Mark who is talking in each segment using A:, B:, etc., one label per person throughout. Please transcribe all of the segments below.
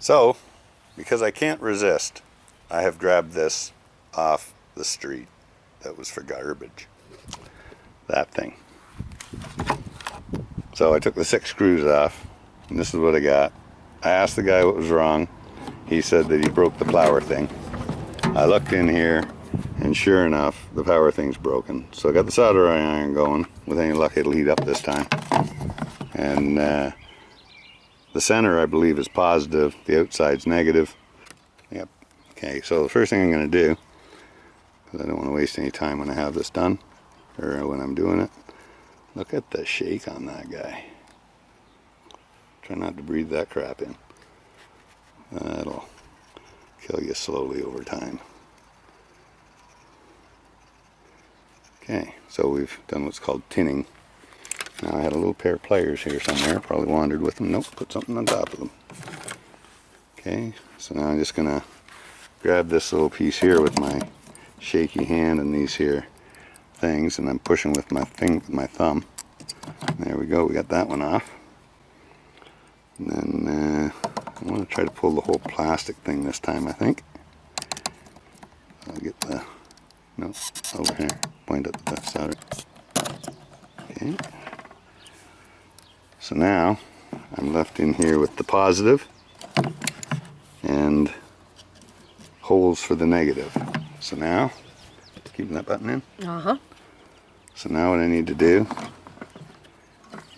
A: So, because I can't resist, I have grabbed this off the street that was for garbage. That thing. So I took the 6 screws off, and this is what I got. I asked the guy what was wrong. He said that he broke the power thing. I looked in here, and sure enough, the power thing's broken. So I got the soldering iron going. With any luck, it'll heat up this time. And the center, I believe, is positive. The outside's negative. Yep. Okay, so the first thing I'm going to do, because I don't want to waste any time when I have this done, or when I'm doing it. Look at the shake on that guy. Try not to breathe that crap in. That'll kill you slowly over time. Okay, so we've done what's called tinning. Now I had a little pair of pliers here somewhere, probably wandered with them. Nope, put something on top of them. Okay, so now I'm just gonna grab this little piece here with my shaky hand and these here things, and I'm pushing with my thumb. There we go, we got that one off. And then I want to try to pull the whole plastic thing this time, I think. I'll get the, no, over here, point at the solder. Okay. So now I'm left in here with the positive and holes for the negative. So now, keeping that button in?
B: Uh-huh.
A: So now what I need to do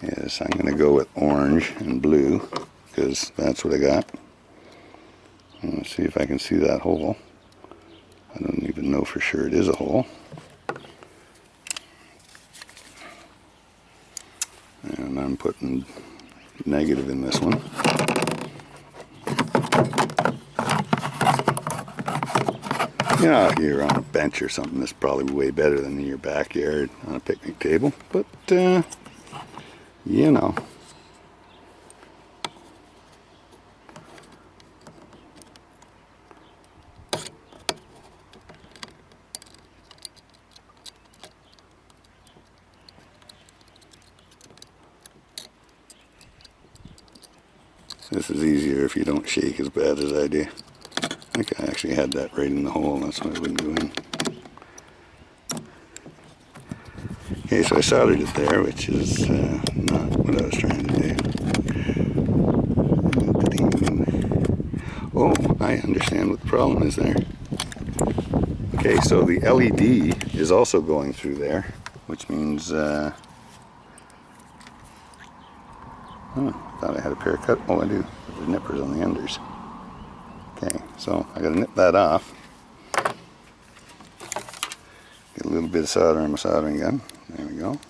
A: is I'm going to go with orange and blue, because that's what I got. And let's see if I can see that hole. I don't even know for sure it is a hole. And I'm putting negative in this one. You know, if you're on a bench or something, this is probably way better than in your backyard on a picnic table. But, you know. This is easier if you don't shake as bad as I do. I think I actually had that right in the hole, that's why I wouldn't go in. Okay, so I soldered it there, which is not what I was trying to do. Oh, I understand what the problem is there. Okay, so the LED is also going through there, which means, oh, I thought I had a pair cut. Oh, I do. There's nippers on the enders. Okay, so I gotta nip that off. Get a little bit of solder on my soldering gun. There we go.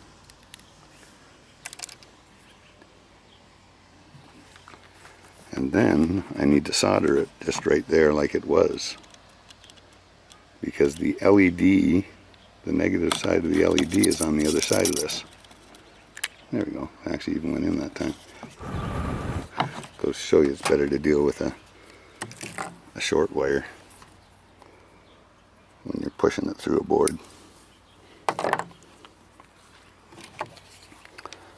A: And then I need to solder it just right there like it was. Because the LED, the negative side of the LED is on the other side of this. There we go. I actually even went in that time. Goes to show you it's better to deal with a short wire when you're pushing it through a board.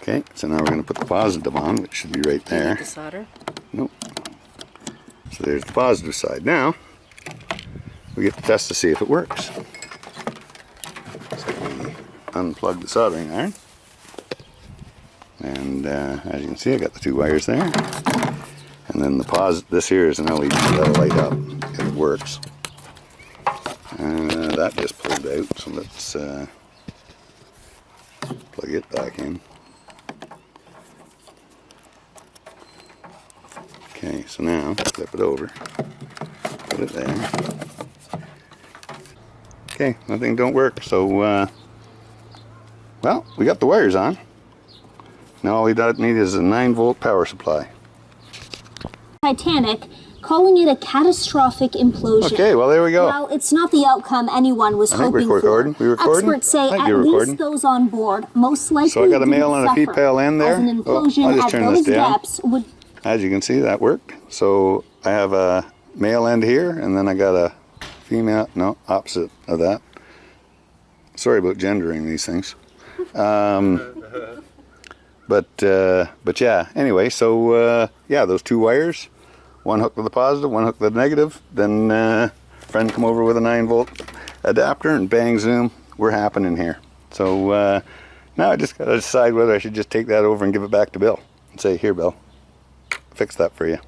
A: Okay, so now we're going to put the positive on, which should be right there.
B: Do you need to solder?
A: Nope. So there's the positive side. Now we get to test to see if it works. So we unplug the soldering iron, and as you can see, I got the 2 wires there. And then the this here is an LED that'll light up if it works. That just pulled out, so let's plug it back in. Okay, so now flip it over, put it there. Okay, nothing don't work, so well, we got the wires on. Now all we need is a 9-volt power supply.
C: Titanic, calling it a catastrophic implosion.
A: Okay, well there we go.
C: Well, it's not the outcome anyone was hoping for.
A: We recording?
C: Experts say at least those on board most likely
A: so I got a male and a female end there.
C: As an implosion at those depths would.
A: As you can see, that worked. So I have a male end here, and then I got a female, no, opposite of that. Sorry about gendering these things. But yeah, anyway, so yeah, those 2 wires one hook to the positive, one hook to the negative, then friend come over with a 9-volt adapter and bang zoom, we're happening here. So now I just got to decide whether I should just take that over and give it back to Bill and say, here Bill, fix that for you.